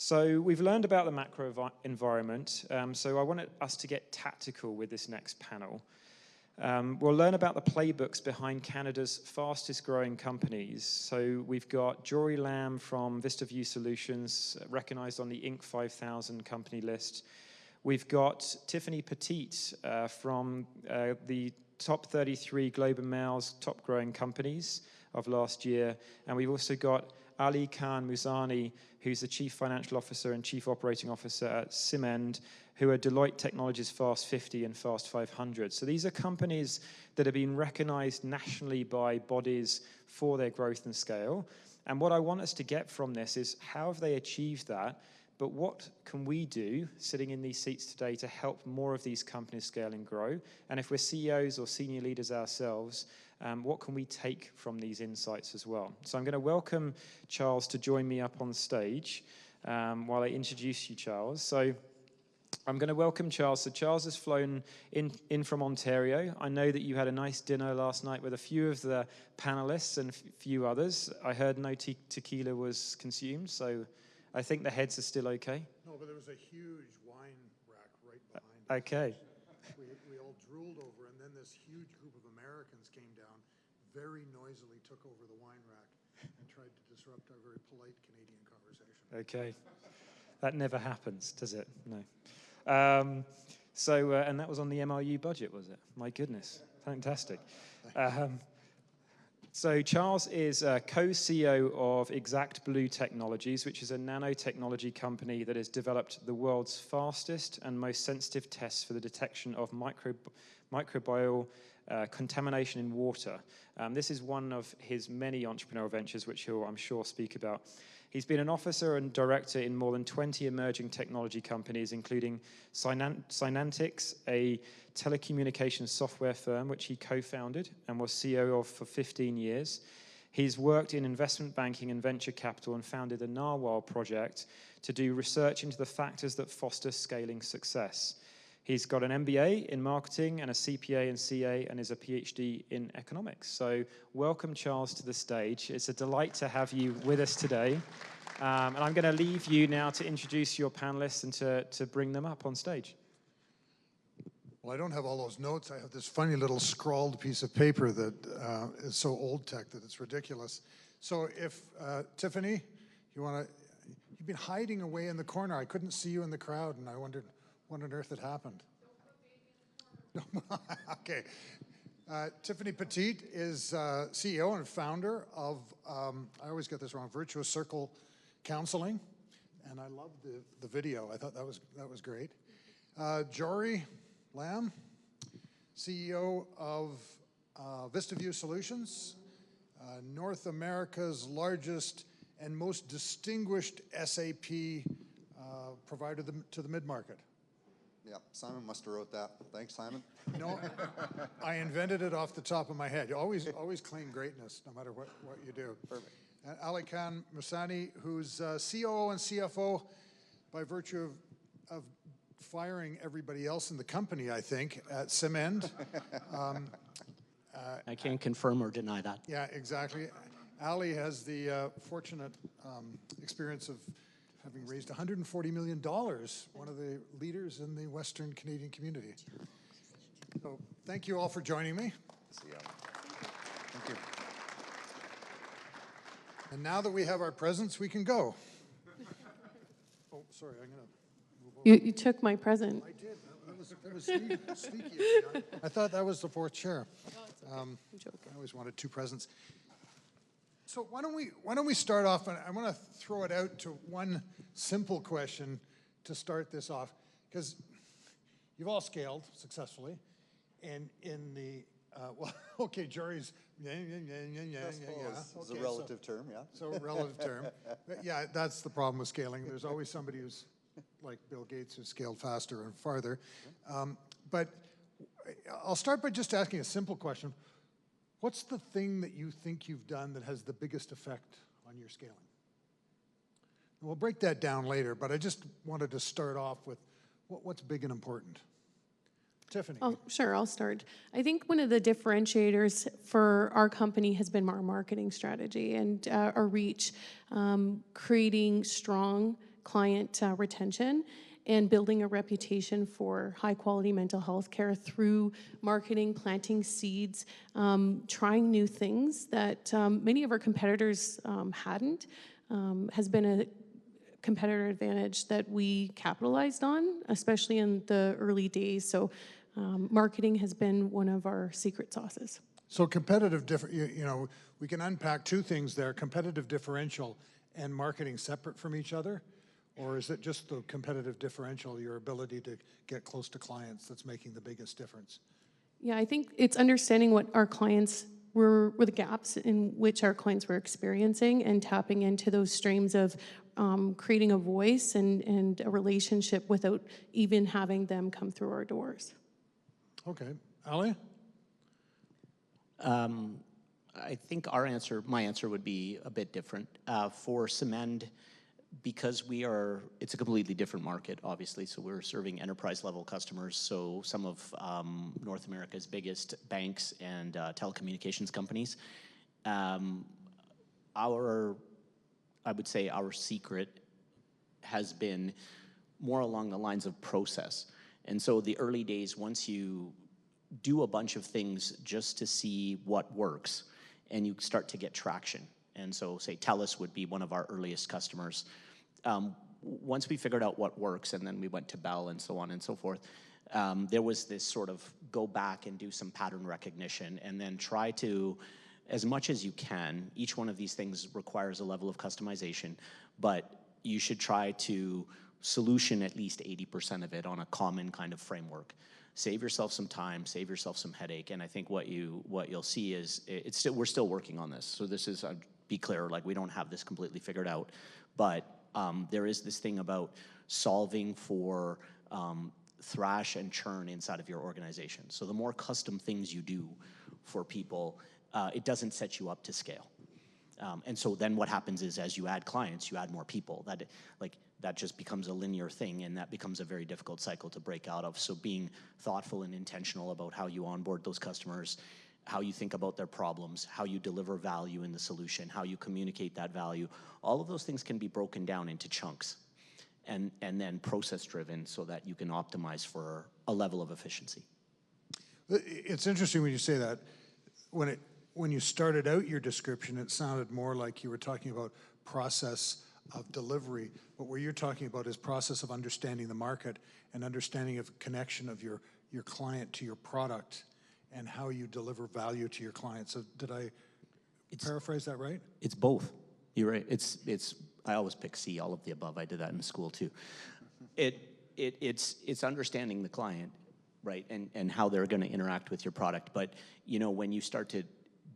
So we've learned about the macro environment, so I want us to get tactical with this next panel. We'll learn about the playbooks behind Canada's fastest growing companies. So we've got Jory Lamb from VistaVu Solutions, recognized on the Inc. 5000 company list. We've got Tiffany Petit from the top 33 Globe and Mail's top growing companies of last year. And we've also got Ali Khan Muzani, who's the Chief Financial Officer and Chief Operating Officer at Symend, who are Deloitte Technology's Fast 50 and Fast 500. So these are companies that have been recognized nationally by bodies for their growth and scale. And what I want us to get from this is how have they achieved that, but what can we do sitting in these seats today to help more of these companies scale and grow? And if we're CEOs or senior leaders ourselves, what can we take from these insights as well? So I'm going to welcome Charles to join me up on stage while I introduce you, Charles. So I'm going to welcome Charles. So Charles has flown in from Ontario. I know that you had a nice dinner last night with a few of the panelists and a few others. I heard no tequila was consumed, so I think the heads are still okay. No, but there was a huge wine rack right behind us. Okay. We all drooled over, and then this huge group of Americans came down, very noisily took over the wine rack and tried to disrupt our very polite Canadian conversation. Okay. That never happens, does it? No. And that was on the MRU budget, was it? My goodness. Fantastic. So Charles is co-CEO of ExactBlue Technologies, which is a nanotechnology company that has developed the world's fastest and most sensitive tests for the detection of microbial contamination in water. This is one of his many entrepreneurial ventures, which he'll, I'm sure, speak about. He's been an officer and director in more than 20 emerging technology companies, including Synantics, a telecommunications software firm, which he co-founded and was CEO of for 15 years. He's worked in investment banking and venture capital and founded the Narwhal Project to do research into the factors that foster scaling success. He's got an MBA in marketing and a CPA and CA and is a PhD in economics. So welcome, Charles, to the stage. It's a delight to have you with us today. And I'm going to leave you now to introduce your panelists and to bring them up on stage. Well, I don't have all those notes. I have this funny little scrawled piece of paper that is so old tech that it's ridiculous. So if, Tiffany, you've been hiding away in the corner. I couldn't see you in the crowd, and I wondered what on earth had happened. Okay. Tiffany Petit is CEO and founder of, I always get this wrong, Virtuous Circle Counselling, and I love the video. I thought that was great. Jory Lamb, CEO of VistaVu Solutions, North America's largest and most distinguished SAP provider to the mid-market. Yeah, Simon must have wrote that. Thanks, Simon. No, I invented it off the top of my head. You always claim greatness, no matter what you do. Perfect. And Ali Khan Muzani, who's COO and CFO by virtue of firing everybody else in the company, I think, at Symend. I can't confirm or deny that. Yeah, exactly. Ali has the fortunate experience of having raised $140 million, one of the leaders in the Western Canadian community. So thank you all for joining me. Thank you. And now that we have our presents, we can go. Oh, sorry, I'm going to move over. You took my present. I did. That was sneaky. I thought that was the fourth chair. I'm joking. I always wanted two presents. So why don't we start off, and I want to throw it out to one simple question to start this off, because you've all scaled successfully, and in the, well, okay, Jory's, I suppose it's a relative term, yeah. So relative term. But yeah, that's the problem with scaling. There's always somebody who's like Bill Gates who scaled faster and farther. But I'll start by just asking a simple question. What's the thing that you think you've done that has the biggest effect on your scaling? And we'll break that down later, but I just wanted to start off with what's big and important. Tiffany. Oh, sure, I'll start. I think one of the differentiators for our company has been our marketing strategy and our reach, creating strong client retention and building a reputation for high quality mental health care through marketing, planting seeds, trying new things that many of our competitors hadn't, has been a competitor advantage that we capitalized on, especially in the early days. So marketing has been one of our secret sauces. So competitive, you know, we can unpack two things there, competitive differential and marketing separate from each other? Or is it just the competitive differential, your ability to get close to clients, that's making the biggest difference? Yeah, I think it's understanding what our clients were the gaps in which our clients were experiencing and tapping into those streams of creating a voice and a relationship without even having them come through our doors. Okay. Ali? I think my answer would be a bit different. For Symend, because it's a completely different market, obviously, so we're serving enterprise level customers, so some of North America's biggest banks and telecommunications companies. I would say our secret has been more along the lines of process. And so the early days, once you do a bunch of things just to see what works, and you start to get traction. And so, say, TELUS would be one of our earliest customers. Once we figured out what works, and then we went to Bell and so on and so forth, there was this sort of go back and do some pattern recognition, and then try to, as much as you can, each one of these things requires a level of customization, but you should try to solution at least 80% of it on a common kind of framework. Save yourself some time, save yourself some headache, and I think what you'll see is we're still working on this. So this is, be clear, like we don't have this completely figured out, but there is this thing about solving for thrash and churn inside of your organization. So the more custom things you do for people, it doesn't set you up to scale. And so then what happens is, as you add clients, you add more people. That just becomes a linear thing, and that becomes a very difficult cycle to break out of. So being thoughtful and intentional about how you onboard those customers, how you think about their problems, how you deliver value in the solution, how you communicate that value, all of those things can be broken down into chunks and then process driven so that you can optimize for a level of efficiency. It's interesting when you say that. When you started out your description, it sounded more like you were talking about process of delivery, but what you're talking about is process of understanding the market and understanding of connection of your client to your product and how you deliver value to your client. So did I paraphrase that right? It's both. You're right. It's I always pick C, all of the above. I did that in school too. It's understanding the client, right, and how they're going to interact with your product. But you know, when you start to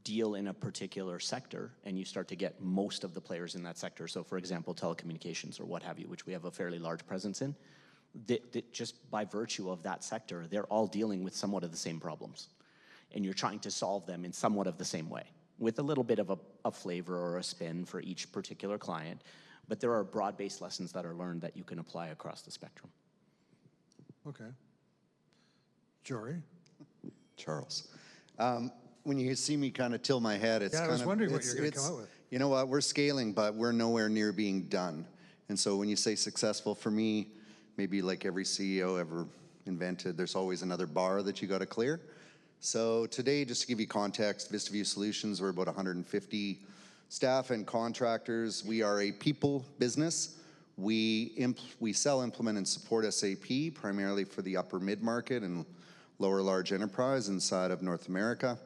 deal in a particular sector and you start to get most of the players in that sector, so for example telecommunications or what have you, which we have a fairly large presence in, that just by virtue of that sector, they're all dealing with somewhat of the same problems, and you're trying to solve them in somewhat of the same way with a little bit of a flavor or a spin for each particular client, but there are broad-based lessons that are learned that you can apply across the spectrum. Okay. Jory? Charles. When you see me kind of tilt my head, it's I was wondering what you're going to come up with. You know what, we're scaling, but we're nowhere near being done. And so when you say successful, for me, maybe like every CEO ever invented, there's always another bar that you got to clear. So today, just to give you context, VistaVu Solutions, we're about 150 staff and contractors. We are a people business. We sell, implement, and support SAP, primarily for the upper mid-market and lower large enterprise inside of North America.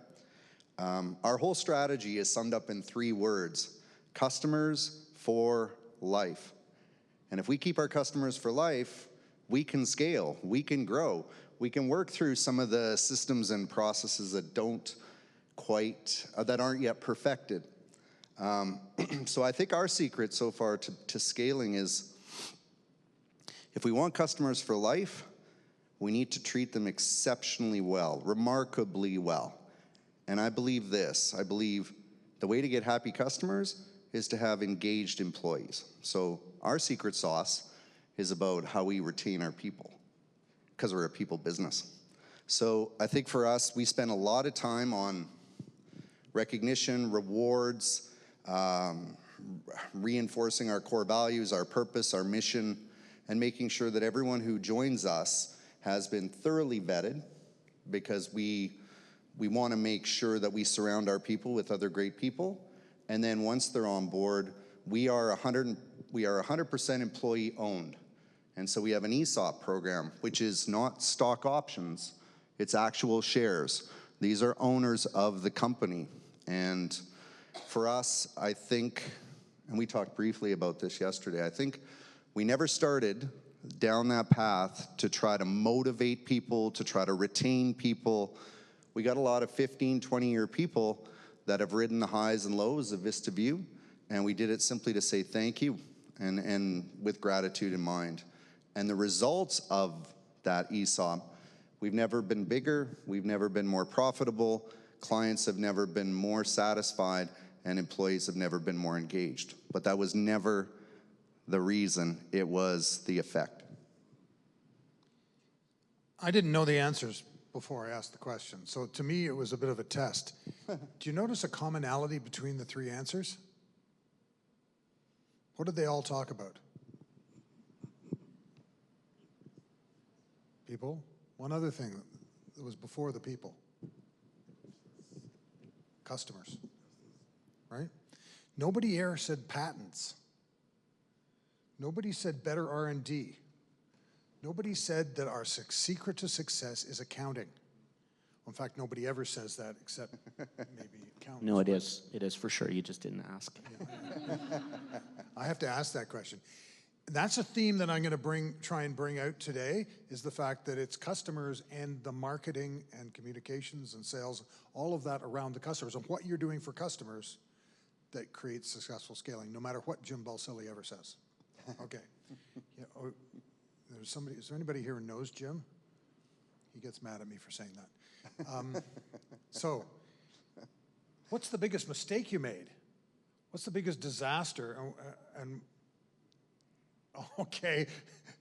Our whole strategy is summed up in 3 words: customers for life. And if we keep our customers for life, we can scale, we can grow, we can work through some of the systems and processes that that aren't yet perfected. So I think our secret so far to scaling is, if we want customers for life, we need to treat them exceptionally well, remarkably well. And I believe this. I believe the way to get happy customers is to have engaged employees. So our secret sauce is about how we retain our people, because we're a people business. So I think for us, we spend a lot of time on recognition, rewards, reinforcing our core values, our purpose, our mission, and making sure that everyone who joins us has been thoroughly vetted, because we want to make sure that we surround our people with other great people. And then once they're on board, we are 100% employee owned. And so we have an ESOP program, which is not stock options, it's actual shares. These are owners of the company. And for us, I think, and we talked briefly about this yesterday, I think we never started down that path to try to motivate people, to try to retain people. We got a lot of 15, 20-year people that have ridden the highs and lows of VistaVu, and we did it simply to say thank you and with gratitude in mind. And the results of that ESOP, we've never been bigger, we've never been more profitable, clients have never been more satisfied, and employees have never been more engaged. But that was never the reason, it was the effect. I didn't know the answers before I asked the question, so to me it was a bit of a test. Do you notice a commonality between the three answers? What did they all talk about? People. One other thing that was before the people. Customers, right? Nobody here said patents. Nobody said better R&D. Nobody said that our secret to success is accounting. In fact, nobody ever says that except maybe accountants. No, it is. It is for sure. You just didn't ask. Yeah. I have to ask that question. That's a theme that I'm going to try and bring out today, is the fact that it's customers and the marketing and communications and sales, all of that around the customers and what you're doing for customers that creates successful scaling, no matter what Jim Balsillie ever says. Okay. Yeah, is there anybody here who knows Jim? He gets mad at me for saying that. So, what's the biggest mistake you made? What's the biggest disaster? Okay.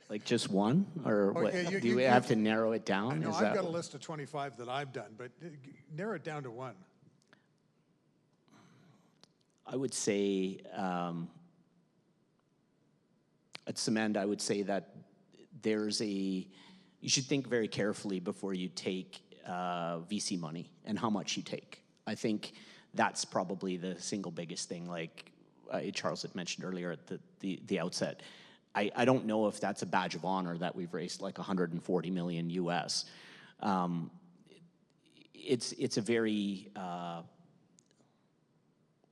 Like just one? Or Okay, what? Do we have to narrow it down? I know, Is I've that got a list of 25 that I've done, but narrow it down to one. I would say, at Symend, I would say that you should think very carefully before you take VC money and how much you take. I think that's probably the single biggest thing, like Charles had mentioned earlier at the outset. I don't know if that's a badge of honor that we've raised like 140 million US. It's a very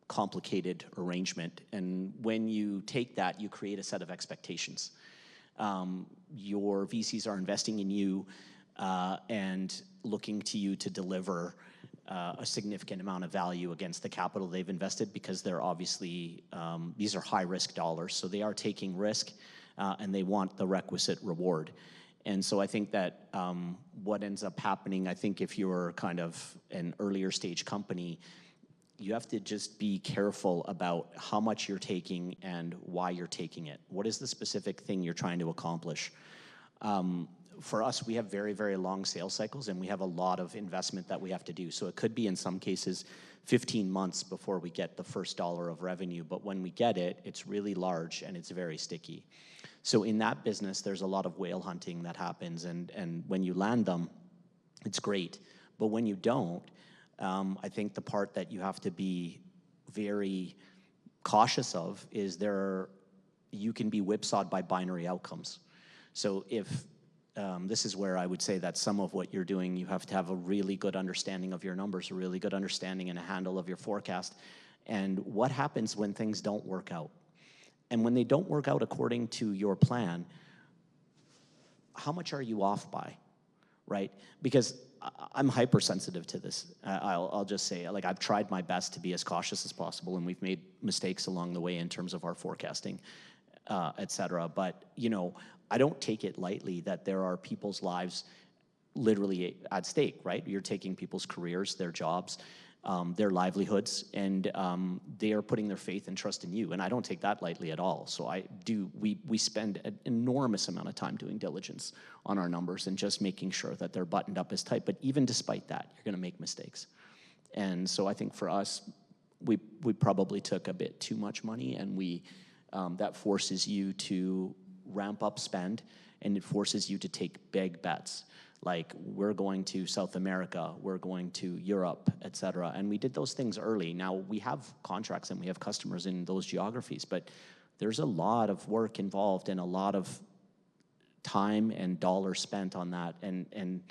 complicated arrangement, and when you take that, you create a set of expectations. Your VCs are investing in you and looking to you to deliver a significant amount of value against the capital they've invested, because they're obviously, these are high-risk dollars, so they are taking risk and they want the requisite reward. And so I think that what ends up happening, I think if you're kind of an earlier stage company, you have to just be careful about how much you're taking and why you're taking it. What is the specific thing you're trying to accomplish? For us, we have very, very long sales cycles, and we have a lot of investment that we have to do. So it could be, in some cases, 15 months before we get the first dollar of revenue. But when we get it, it's really large and it's very sticky. So in that business, there's a lot of whale hunting that happens. And when you land them, it's great. But when you don't, I think the part that you have to be very cautious of is you can be whipsawed by binary outcomes. So if this is where I would say that some of what you're doing, you have to have a really good understanding of your numbers, a really good understanding and a handle of your forecast, and what happens when things don't work out. And when they don't work out according to your plan, how much are you off by, right? Because I'm hypersensitive to this. I'll just say, like, I've tried my best to be as cautious as possible, and we've made mistakes along the way in terms of our forecasting, et cetera. But, you know, I don't take it lightly that there are people's lives literally at stake, right? You're taking people's careers, their jobs, their livelihoods, and they are putting their faith and trust in you. And I don't take that lightly at all. So we spend an enormous amount of time doing diligence on our numbers and just making sure that they're buttoned up as tight. But even despite that, you're gonna make mistakes. And so I think for us, we probably took a bit too much money, and that forces you to ramp up spend, and it forces you to take big bets. Like, we're going to South America, we're going to Europe, et cetera. And we did those things early. Now, we have contracts and we have customers in those geographies, but there's a lot of work involved and a lot of time and dollars spent on that, and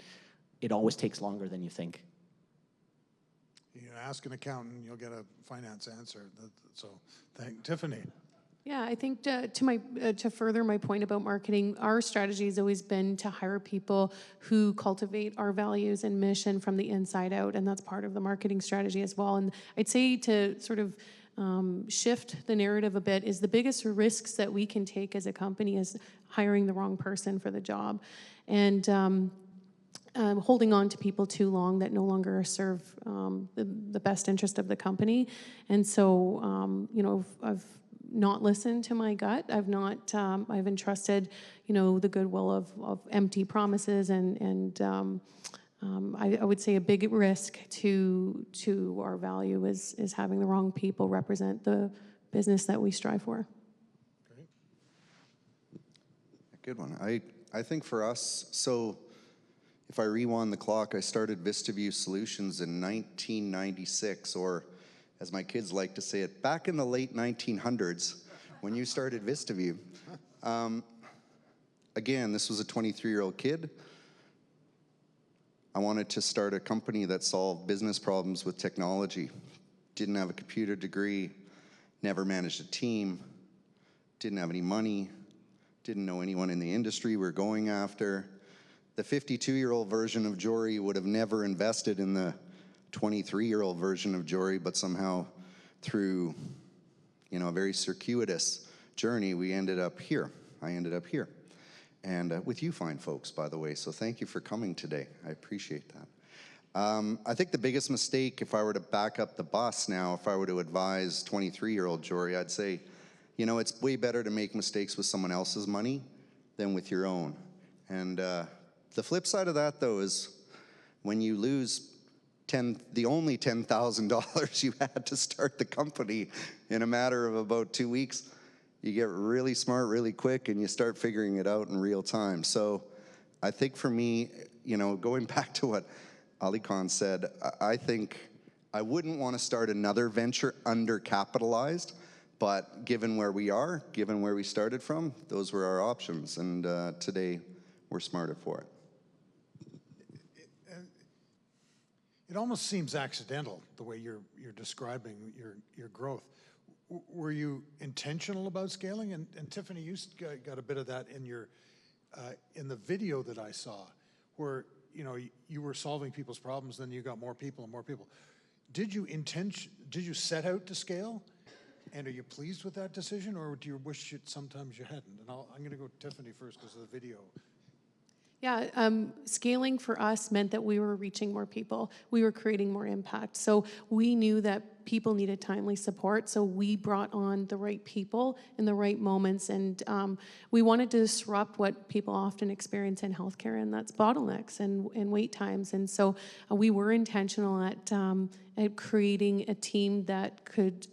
it always takes longer than you think. You ask an accountant, you'll get a finance answer. So, Tiffany. Yeah, I think to further my point about marketing, our strategy has always been to hire people who cultivate our values and mission from the inside out, and that's part of the marketing strategy as well. And I'd say to sort of shift the narrative a bit is the biggest risks that we can take as a company is hiring the wrong person for the job, and holding on to people too long that no longer serve the best interest of the company. And so, I've not listened to my gut. I've entrusted, the goodwill of empty promises, and I would say a big risk to our value is having the wrong people represent the business that we strive for. Great. Good one. I think for us, so if I rewind the clock, I started VistaVu Solutions in 1996, or as my kids like to say it, back in the late 1900s when you started VistaVu. Again, this was a 23-year-old kid. I wanted to start a company that solved business problems with technology. Didn't have a computer degree, never managed a team, didn't have any money, didn't know anyone in the industry we're going after. The 52-year-old version of Jory would have never invested in the 23-year-old version of Jory, but somehow through, a very circuitous journey, we ended up here. I ended up here. And with you fine folks, by the way, so thank you for coming today. I appreciate that. I think the biggest mistake, if I were to back up the bus now, if I were to advise 23-year-old Jory, I'd say, it's way better to make mistakes with someone else's money than with your own. And the flip side of that, though, is when you lose the only $10,000 you had to start the company in a matter of about 2 weeks, you get really smart really quick and you start figuring it out in real time. So I think for me, going back to what Ali Khan said, I think I wouldn't want to start another venture undercapitalized, but given where we are, given where we started from, those were our options, and today we're smarter for it. It almost seems accidental the way you're describing your growth. Were you intentional about scaling? And Tiffany, you got a bit of that in the video that I saw, where you were solving people's problems, then you got more people and more people. Did you set out to scale? And are you pleased with that decision, or do you wish sometimes you hadn't? And I'm going to go Tiffany first because of the video. Yeah, scaling for us meant that we were reaching more people. We were creating more impact. So we knew that people needed timely support, so we brought on the right people in the right moments, and we wanted to disrupt what people often experience in healthcare, and that's bottlenecks and wait times. And so we were intentional at creating a team that could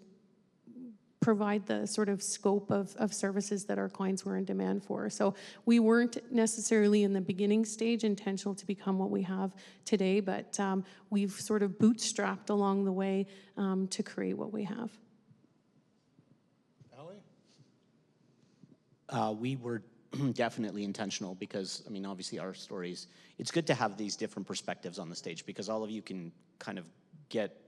provide the sort of scope of services that our clients were in demand for. So we weren't necessarily in the beginning stage intentional to become what we have today, but we've sort of bootstrapped along the way to create what we have. Ali? We were definitely intentional because, obviously our stories, it's good to have these different perspectives on the stage because all of you can kind of get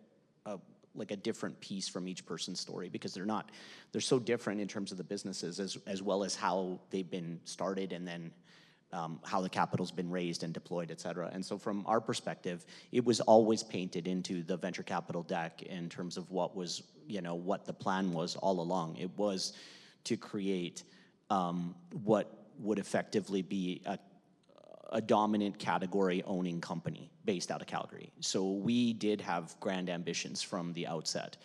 a different piece from each person's story because they're so different in terms of the businesses as well as how they've been started and then how the capital's been raised and deployed, et cetera. And so from our perspective, it was always painted into the venture capital deck in terms of what was, what the plan was all along. It was to create what would effectively be a dominant category owning company based out of Calgary. So we did have grand ambitions from the outset.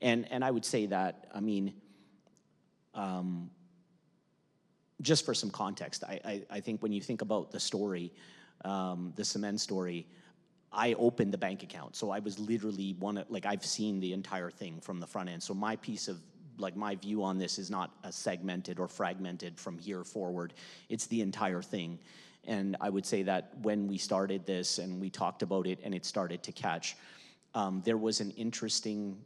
And I would say that, just for some context, I think when you think about the story, the Symend story, I opened the bank account. So I was literally I've seen the entire thing from the front end. So my piece of, my view on this is not a segmented or fragmented from here forward. It's the entire thing. And I would say that when we started this and we talked about it and it started to catch, there was an interesting,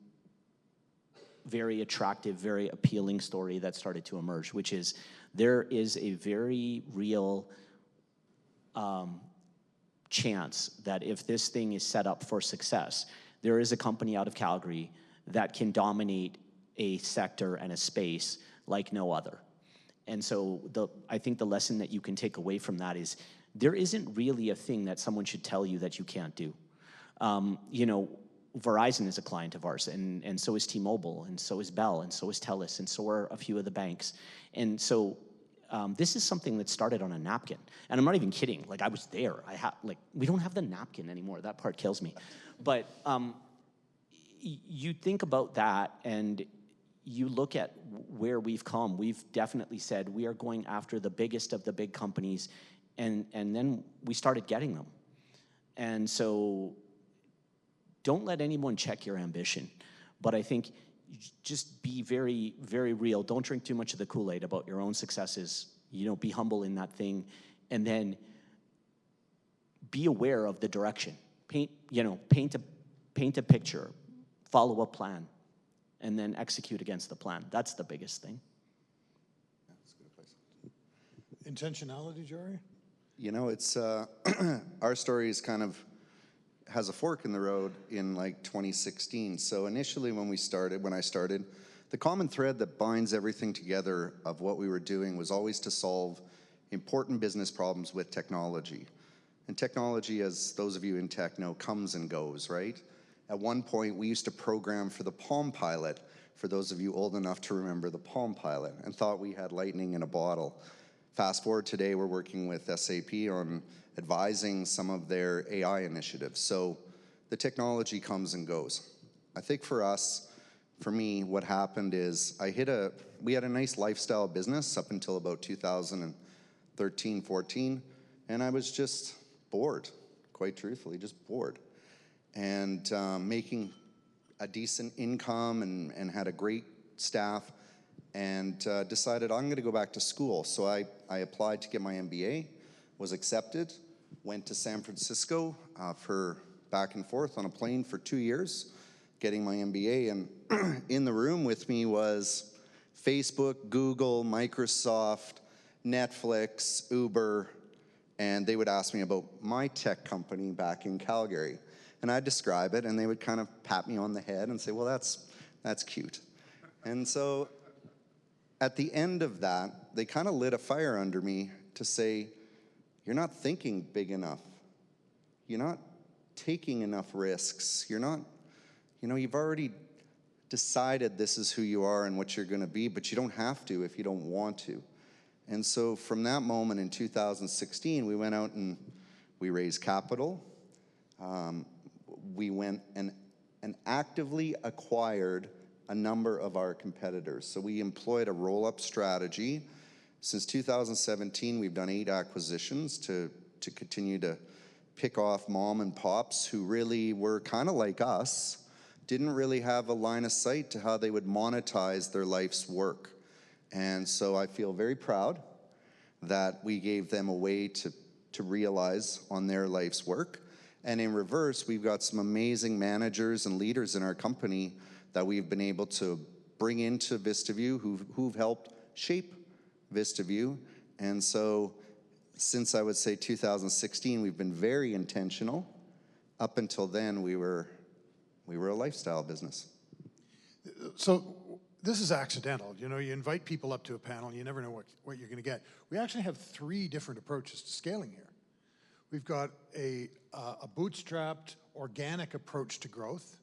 very attractive, very appealing story that started to emerge, which is there is a very real chance that if this thing is set up for success, there is a company out of Calgary that can dominate a sector and a space like no other. And so I think the lesson that you can take away from that is there isn't really a thing that someone should tell you that you can't do. Verizon is a client of ours, and so is T-Mobile, and so is Bell, and so is TELUS, and so are a few of the banks. And so this is something that started on a napkin. And I'm not even kidding. I was there. We don't have the napkin anymore. That part kills me. But you think about that, and you look at where we've come. We've definitely said we are going after the biggest of the big companies, and then we started getting them. And so don't let anyone check your ambition. But I think just be very, very real. Don't drink too much of the Kool-Aid about your own successes. Be humble in that thing. And then be aware of the direction. Paint a picture, follow a plan, and then execute against the plan. That's the biggest thing. Yeah, that's a good place. Intentionality, Jerry? It's our story is kind of has a fork in the road in 2016. So initially when I started, the common thread that binds everything together of what we were doing was always to solve important business problems with technology. And technology, as those of you in tech know, comes and goes, right? At one point, we used to program for the Palm Pilot, for those of you old enough to remember the Palm Pilot, and thought we had lightning in a bottle. Fast forward today, we're working with SAP on advising some of their AI initiatives. So the technology comes and goes. I think for me, what happened is we had a nice lifestyle business up until about 2013, 14, and I was just bored, quite truthfully, just bored. And making a decent income and had a great staff, and decided I'm gonna go back to school. So I applied to get my MBA, was accepted, went to San Francisco for back and forth on a plane for 2 years, getting my MBA, and in the room with me was Facebook, Google, Microsoft, Netflix, Uber, and they would ask me about my tech company back in Calgary. And I'd describe it, and they would kind of pat me on the head and say, well, that's cute. And so at the end of that, they kind of lit a fire under me to say, you're not thinking big enough. You're not taking enough risks. You're not, you've already decided this is who you are and what you're gonna be, but you don't have to if you don't want to. And so from that moment in 2016, we went out and we raised capital. We went and actively acquired a number of our competitors. So we employed a roll-up strategy. Since 2017, we've done 8 acquisitions to continue to pick off mom and pops who really were kind of like us, didn't really have a line of sight to how they would monetize their life's work. And so I feel very proud that we gave them a way to realize on their life's work. And in reverse, we've got some amazing managers and leaders in our company that we've been able to bring into VistaVu who've helped shape VistaVu. And so since I would say 2016, we've been very intentional. Up until then, we were a lifestyle business. So this is accidental. You invite people up to a panel, you never know what you're gonna get. We actually have 3 different approaches to scaling here. We've got a bootstrapped, organic approach to growth.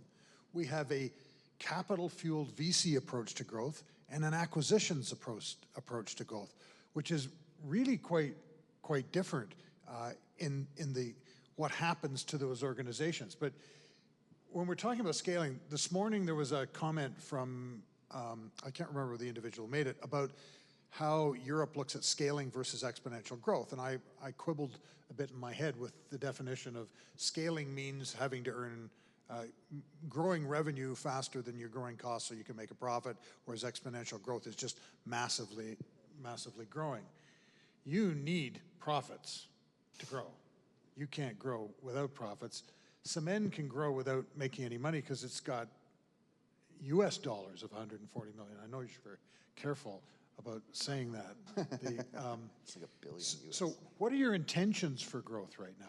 We have a capital-fueled VC approach to growth, and an acquisitions approach to growth, which is really quite different in what happens to those organizations. But when we're talking about scaling, this morning there was a comment from, I can't remember the individual who made it, about how Europe looks at scaling versus exponential growth. And I quibbled a bit in my head with the definition of scaling means having to earn growing revenue faster than your growing costs so you can make a profit, whereas exponential growth is just massively growing. You need profits to grow. You can't grow without profits. Symend can grow without making any money because it's got US dollars of 140 million. I know you're very careful about saying that. It's like $1 billion US. So what are your intentions for growth right now?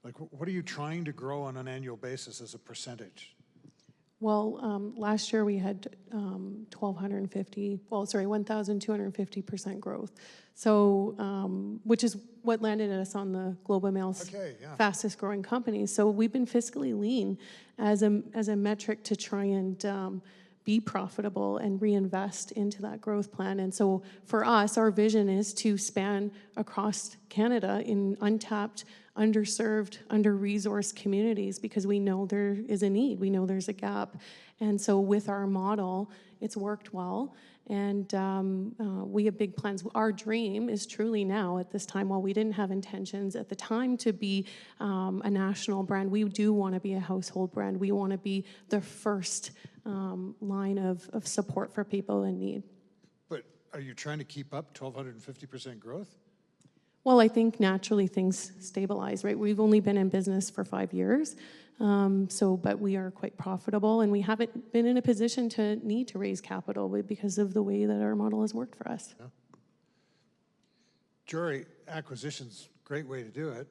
Like, what are you trying to grow on an annual basis as a percentage? Well, last year we had 1,250% growth. So, which is what landed us on the Globe and Mail's fastest growing companies. So we've been fiscally lean as a metric to try and be profitable and reinvest into that growth plan. And so for us, our vision is to span across Canada in untapped, underserved, under-resourced communities because we know there is a need, we know there's a gap. And so with our model, it's worked well. And we have big plans. Our dream is truly now at this time, while we didn't have intentions at the time to be a national brand, we do want to be a household brand. We want to be the first line of support for people in need. But are you trying to keep up 1,250% growth? Well, I think naturally things stabilize, right? We've only been in business for 5 years, but we are quite profitable, and we haven't been in a position to need to raise capital because of the way that our model has worked for us. Yeah. Jory, acquisition's a great way to do it.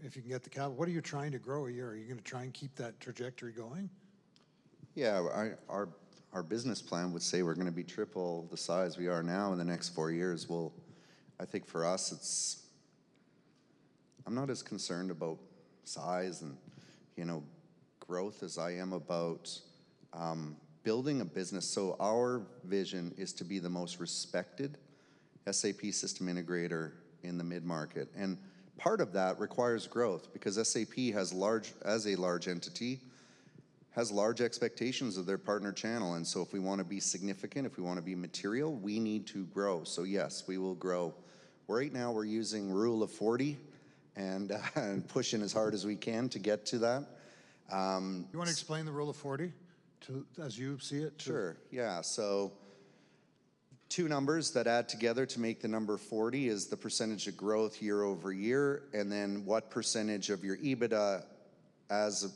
If you can get the capital. What are you trying to grow a year? Are you going to try and keep that trajectory going? Yeah, our business plan would say we're going to be triple the size we are now in the next 4 years. Well, I think for us, I'm not as concerned about size and, growth as I am about building a business. So our vision is to be the most respected SAP system integrator in the mid-market. And part of that requires growth because SAP as a large entity, has large expectations of their partner channel. And so if we want to be significant, if we want to be material, we need to grow. So yes, we will grow. Right now we're using rule of 40 and pushing as hard as we can to get to that. You want to explain the rule of 40 as you see it? Sure, yeah. So 2 numbers that add together to make the number 40 is the percentage of growth year over year, and then what percentage of your EBITDA as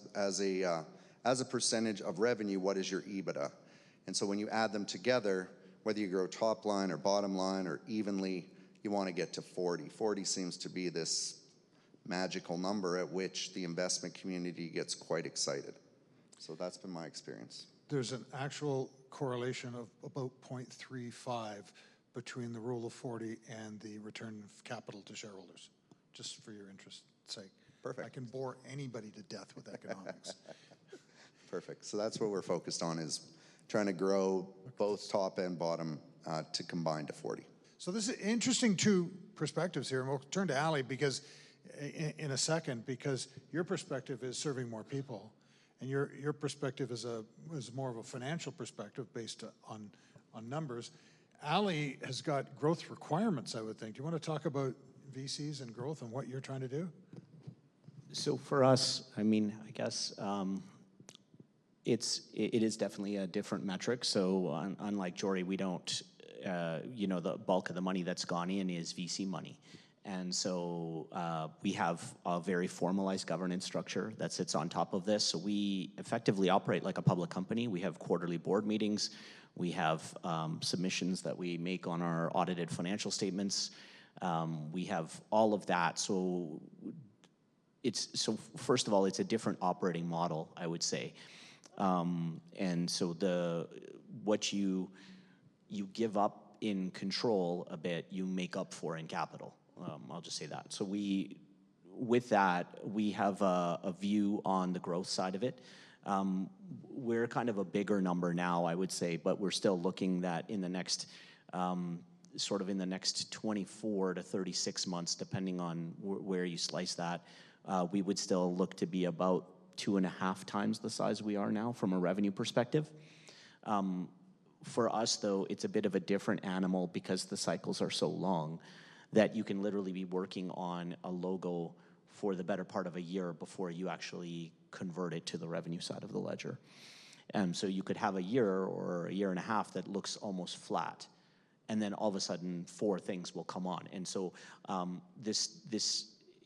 a percentage of revenue, what is your EBITDA? And so when you add them together, whether you grow top line or bottom line or evenly, you want to get to 40. 40 seems to be this magical number at which the investment community gets quite excited. So that's been my experience. There's an actual correlation of about 0.35 between the rule of 40 and the return of capital to shareholders, just for your interest's sake. Perfect. I can bore anybody to death with economics. Perfect. So that's what we're focused on, is trying to grow both top and bottom to combine to 40. So this is interesting 2 perspectives here, and we'll turn to Ali because in a second, because your perspective is serving more people, and your perspective is more of a financial perspective based on numbers. Ali has got growth requirements, I would think. Do you want to talk about VCs and growth and what you're trying to do? So for us, I mean, I guess it is definitely a different metric. So unlike Jory, we don't, the bulk of the money that's gone in is VC money. And so we have a very formalized governance structure that sits on top of this. So we effectively operate like a public company. We have quarterly board meetings. We have submissions that we make on our audited financial statements. We have all of that. So first of all, it's a different operating model, I would say. And so what you give up in control a bit, you make up for in capital. I'll just say that. So with that, we have a view on the growth side of it. We're kind of a bigger number now, I would say, but we're still looking that in the next, sort of in the next 24 to 36 months, depending on where you slice that, we would still look to be about 2.5 times the size we are now from a revenue perspective. For us, though, it's a bit of a different animal because the cycles are so long that you can literally be working on a logo for the better part of a year before you actually convert it to the revenue side of the ledger. So you could have a year or a year and a half that looks almost flat, and then all of a sudden 4 things will come on. And so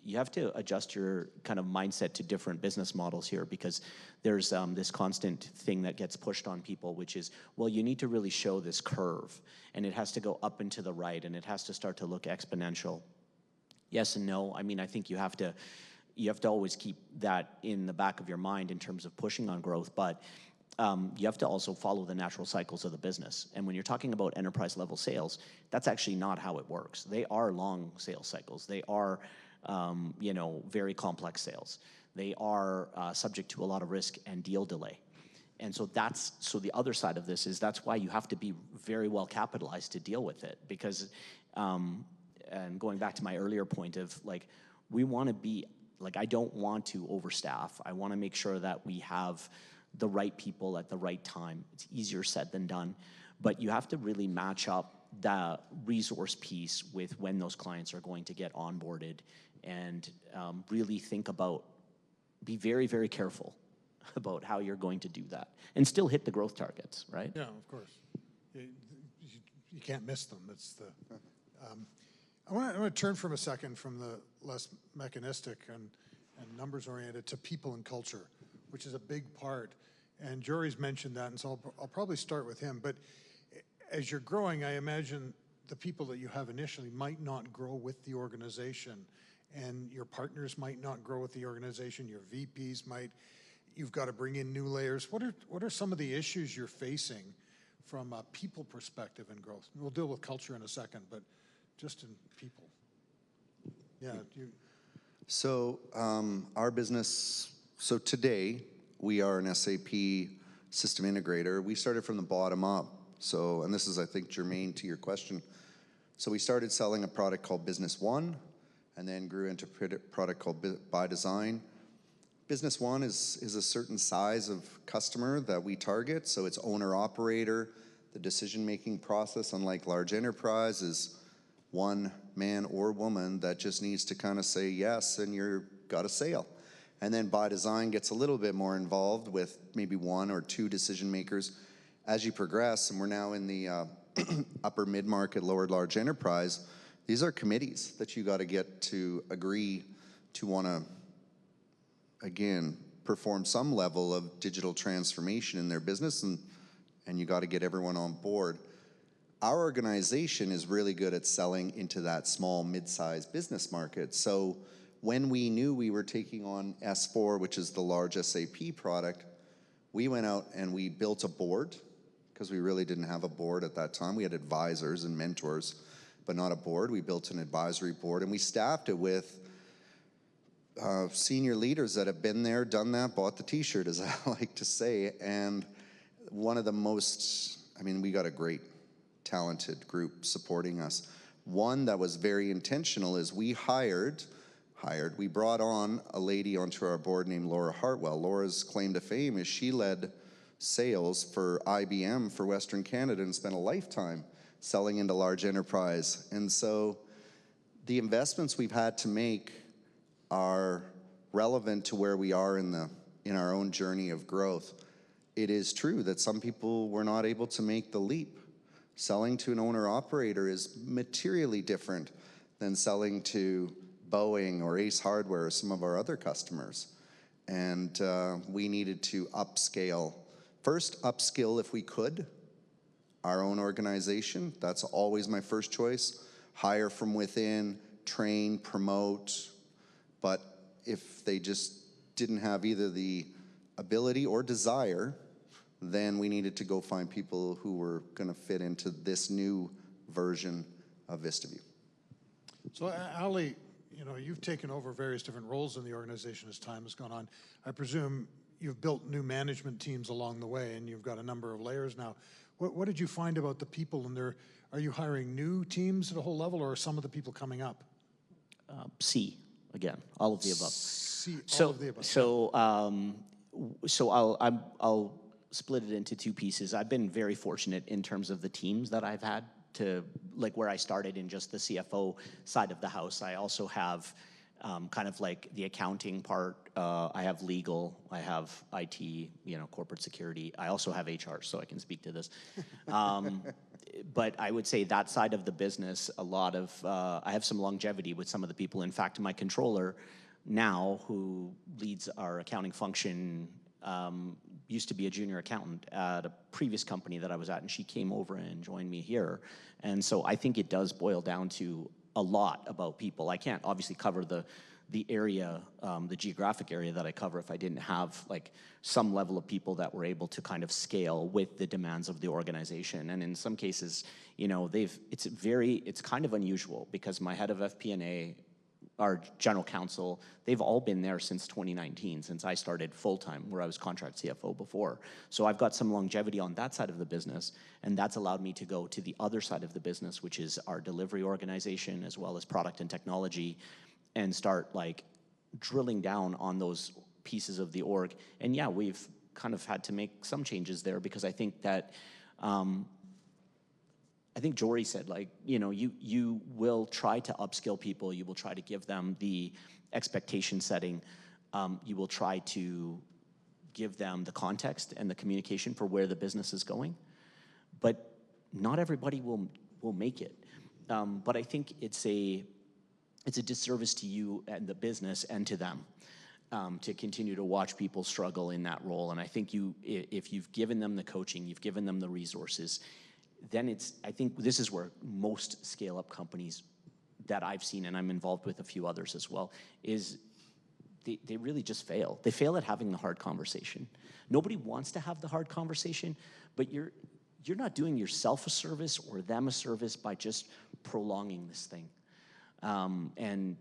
you have to adjust your kind of mindset to different business models here, because there's this constant thing that gets pushed on people, which is, well, you need to really show this curve, and it has to go up and to the right, and it has to start to look exponential. Yes and no. I mean, I think you have to always keep that in the back of your mind in terms of pushing on growth, but you have to also follow the natural cycles of the business. And when you're talking about enterprise level sales, that's actually not how it works. They are long sales cycles. They are very complex sales. They are subject to a lot of risk and deal delay. And so the other side of this is that's why you have to be very well capitalized to deal with it, because, and going back to my earlier point of like, we want to be, like, I don't want to overstaff. I want to make sure that we have the right people at the right time. It's easier said than done, but you have to really match up the resource piece with when those clients are going to get onboarded, and really be very, very careful about how you're going to do that and still hit the growth targets, right? Yeah, of course. You can't miss them. That's the. I want to turn from a second from the less mechanistic and numbers oriented to people and culture, which is a big part. And Jory's mentioned that, and so I'll probably start with him. But as you're growing, I imagine the people that you have initially might not grow with the organization, and your partners might not grow with the organization. Your VPs might. You've got to bring in new layers. What are some of the issues you're facing from a people perspective in growth? We'll deal with culture in a second, but just in people. Yeah. So our business. So today we are an SAP system integrator. We started from the bottom up. So, and this is, I think, germane to your question. So we started selling a product called Business One, and then grew into a product called By Design. Business One is a certain size of customer that we target. So it's owner-operator. The decision-making process, unlike large enterprise, is one man or woman that just needs to kind of say yes, and you've got a sale. And then By Design gets a little bit more involved with maybe 1 or 2 decision makers. As you progress, and we're now in the upper mid-market, lower large enterprise, these are committees that you got to get to agree to want to, again, perform some level of digital transformation in their business, and you got to get everyone on board. Our organization is really good at selling into that small, mid-sized business market. So when we knew we were taking on S4, which is the large SAP product, we went out and we built a board, because we really didn't have a board at that time. We had advisors and mentors, but not a board. We built an advisory board, and we staffed it with senior leaders that have been there, done that, bought the t-shirt, as I like to say. And one of the most, we got a great, talented group supporting us. One that was very intentional is we brought on a lady onto our board named Laura Hartwell. Laura's claim to fame is she led sales for IBM for Western Canada and spent a lifetime selling into large enterprise. And so the investments we've had to make are relevant to where we are in our own journey of growth. It is true that some people were not able to make the leap. Selling to an owner-operator is materially different than selling to Boeing or Ace Hardware or some of our other customers. And we needed to upscale. First, upskill if we could, our own organization. That's always my first choice. Hire from within, train, promote. But if they just didn't have either the ability or desire, then we needed to go find people who were going to fit into this new version of VistaVu. So, Ali, you've taken over various different roles in the organization as time has gone on. I presume you've built new management teams along the way, and you've got a number of layers now. What did you find about the people in there? Are you hiring new teams at a whole level, or are some of the people coming up? C, again, all of the above. C, all of the above. So I'll split it into two pieces. I've been very fortunate in terms of the teams that I've had to, like where I started in just the CFO side of the house. I also have kind of like the accounting part. I have legal, I have IT, you know, corporate security. I also have HR, so I can speak to this. But I would say that side of the business, a lot of, I have some longevity with some of the people. In fact, my controller now, who leads our accounting function, used to be a junior accountant at a previous company that I was at, and she came over and joined me here. And so I think it does boil down to a lot about people. I can't obviously cover the area, the geographic area that I cover if I didn't have like some level of people that were able to kind of scale with the demands of the organization. And in some cases, you know, it's kind of unusual because my head of FP&A, our general counsel, they've all been there since 2019, since I started full-time, where I was contract CFO before. So I've got some longevity on that side of the business, and that's allowed me to go to the other side of the business, which is our delivery organization, as well as product and technology, and start like drilling down on those pieces of the org. And yeah, we've kind of had to make some changes there because I think that, I think Jory said, like, you know, you will try to upskill people, you will try to give them the expectation setting, you will try to give them the context and the communication for where the business is going, but not everybody will make it. But I think it's a disservice to you and the business and to them to continue to watch people struggle in that role. And I think if you've given them the coaching, you've given them the resources, then I think this is where most scale-up companies that I've seen, and I'm involved with a few others as well, is they really just fail. They fail at having the hard conversation. Nobody wants to have the hard conversation, but you're not doing yourself a service or them a service by just prolonging this thing. And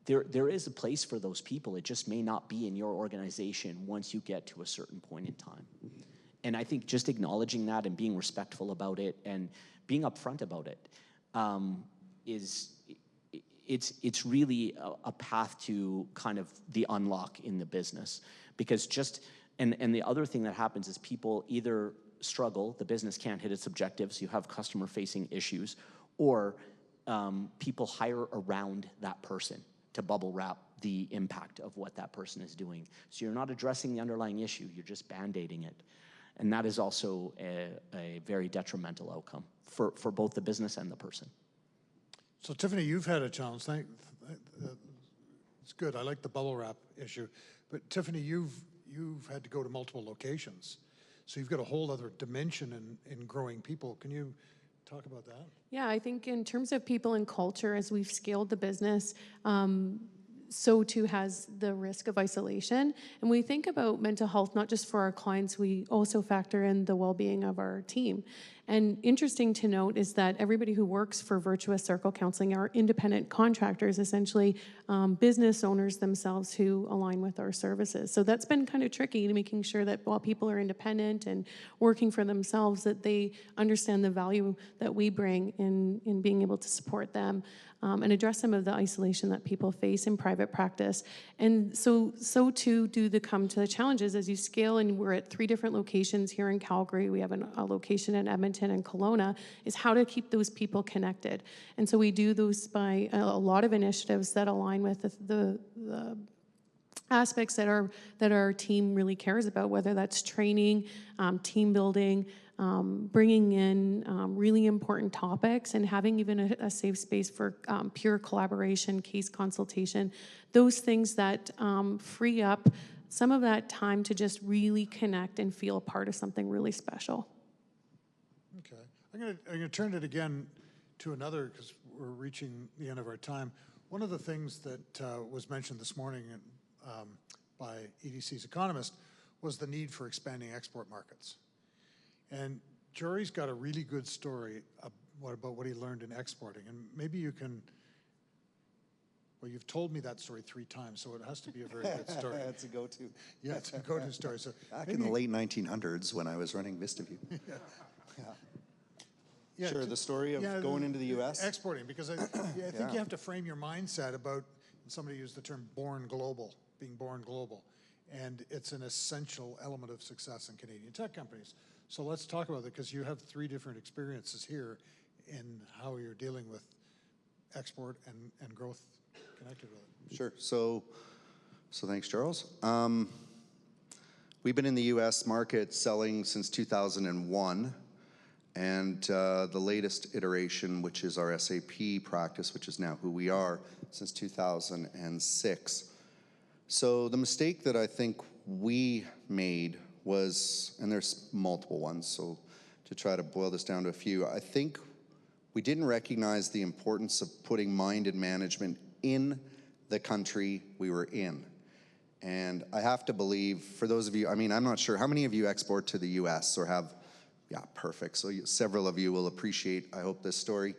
there is a place for those people. It just may not be in your organization once you get to a certain point in time. And I think just acknowledging that and being respectful about it and being upfront about it it's really a path to kind of the unlock in the business. Because and the other thing that happens is people either struggle, the business can't hit its objectives, you have customer-facing issues, or people hire around that person to bubble wrap the impact of what that person is doing. So you're not addressing the underlying issue, you're just band-aiding it. And that is also a very detrimental outcome for both the business and the person. So Tiffany, you've had a challenge. It's good. I like the bubble wrap issue. But Tiffany, you've had to go to multiple locations. So you've got a whole other dimension in growing people. Can you talk about that? Yeah, I think in terms of people and culture, as we've scaled the business, so too has the risk of isolation. And when we think about mental health, not just for our clients, we also factor in the well-being of our team. And interesting to note is that everybody who works for Virtuous Circle Counselling are independent contractors, essentially business owners themselves who align with our services. So that's been kind of tricky, to making sure that while people are independent and working for themselves, that they understand the value that we bring in being able to support them and address some of the isolation that people face in private practice. And so too do come to the challenges as you scale, and we're at 3 different locations here in Calgary. We have a location in Edmonton and Kelowna, is how to keep those people connected. And so we do those by a lot of initiatives that align with the aspects that our team really cares about, whether that's training, team building, bringing in really important topics, and having even a safe space for pure collaboration, case consultation, those things that free up some of that time to just really connect and feel a part of something really special. Okay. I'm gonna turn it again to another, because we're reaching the end of our time. One of the things that was mentioned this morning by EDC's economist was the need for expanding export markets. And Jory's got a really good story about what he learned in exporting. And maybe you can, well, you've told me that story 3 times, so it has to be a very good story. It's a go-to. Yeah, it's a go-to story. So back in the late 1900s when I was running VistaVu. Yeah, sure, the story of going into the U.S.? Exporting, because I think you have to frame your mindset about, somebody used the term born global, being born global. and it's an essential element of success in Canadian tech companies. So let's talk about it, because you have 3 different experiences here in how you're dealing with export and growth connected with it. Sure. So thanks, Charles. We've been in the U.S. market selling since 2001, and the latest iteration, which is our SAP practice, which is now who we are, since 2006. So the mistake that I think we made was, and there's multiple ones, so to try to boil this down to a few, I think we didn't recognize the importance of putting mind and management in the country we were in. And I have to believe, for those of you, I mean, I'm not sure, how many of you export to the US or have, yeah, perfect. So several of you will appreciate, I hope, this story.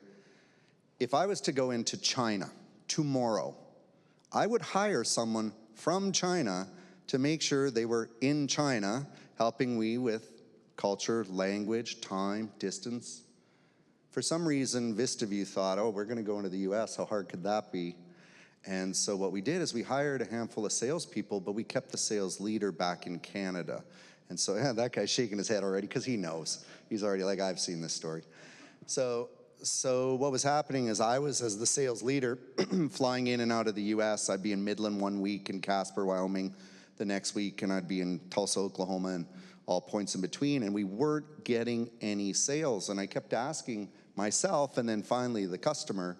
If I was to go into China tomorrow, I would hire someone from China to make sure they were in China, helping me with culture, language, time, distance. For some reason, VistaVu thought, oh, we're gonna go into the US, how hard could that be? And so what we did is we hired a handful of salespeople, but we kept the sales leader back in Canada. And so, yeah, that guy's shaking his head already because he knows. He's already like, I've seen this story. So what was happening is I was, as the sales leader, flying in and out of the US. I'd be in Midland one week, in Casper, Wyoming the next week, and I'd be in Tulsa, Oklahoma, and all points in between, and we weren't getting any sales. And I kept asking myself, and then finally the customer,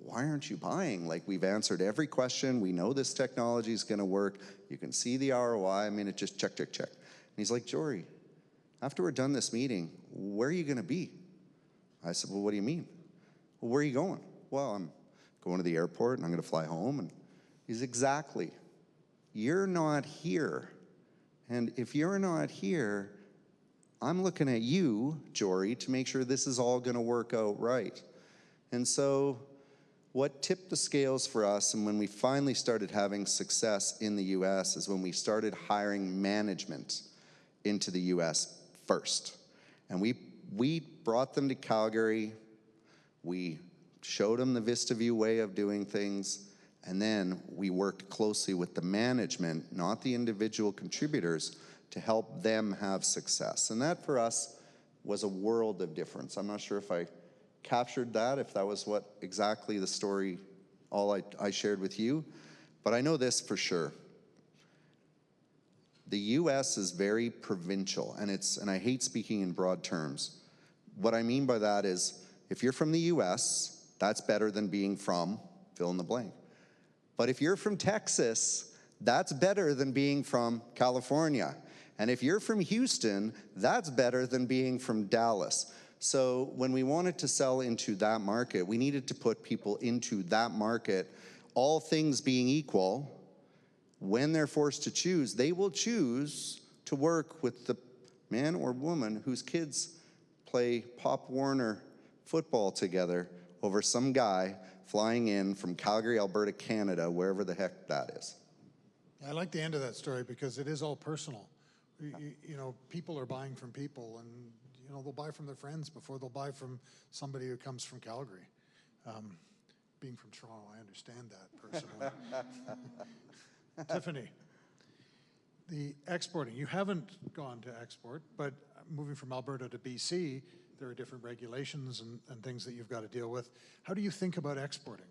why aren't you buying? Like, we've answered every question. We know this technology is going to work. You can see the ROI. I mean, it just check. And he's like, Jory, after we're done this meeting, where are you going to be? I said, well, what do you mean? Well, where are you going? Well, I'm going to the airport, and I'm going to fly home. And he's, exactly. You're not here. And if you're not here, I'm looking at you, Jory, to make sure this is all going to work out right. And so what tipped the scales for us, and when we finally started having success in the US, is when we started hiring management into the US first. And we brought them to Calgary, we showed them the VistaVu way of doing things, and then we worked closely with the management, not the individual contributors, to help them have success. And that for us was a world of difference. I'm not sure if I captured that, if that was what exactly the story, all I shared with you, but I know this for sure. The US is very provincial, and I hate speaking in broad terms. What I mean by that is, if you're from the US, that's better than being from fill in the blank. But if you're from Texas, that's better than being from California. And if you're from Houston, that's better than being from Dallas. So when we wanted to sell into that market, we needed to put people into that market. All things being equal, when they're forced to choose, they will choose to work with the man or woman whose kids play Pop Warner football together over some guy flying in from Calgary, Alberta, Canada, wherever the heck that is. I like the end of that story because it is all personal. You know, people are buying from people, and you know, they'll buy from their friends before they'll buy from somebody who comes from Calgary. Being from Toronto, I understand that personally. Tiffany, the exporting, you haven't gone to export, but moving from Alberta to BC, there are different regulations and things that you've got to deal with. How do you think about exporting?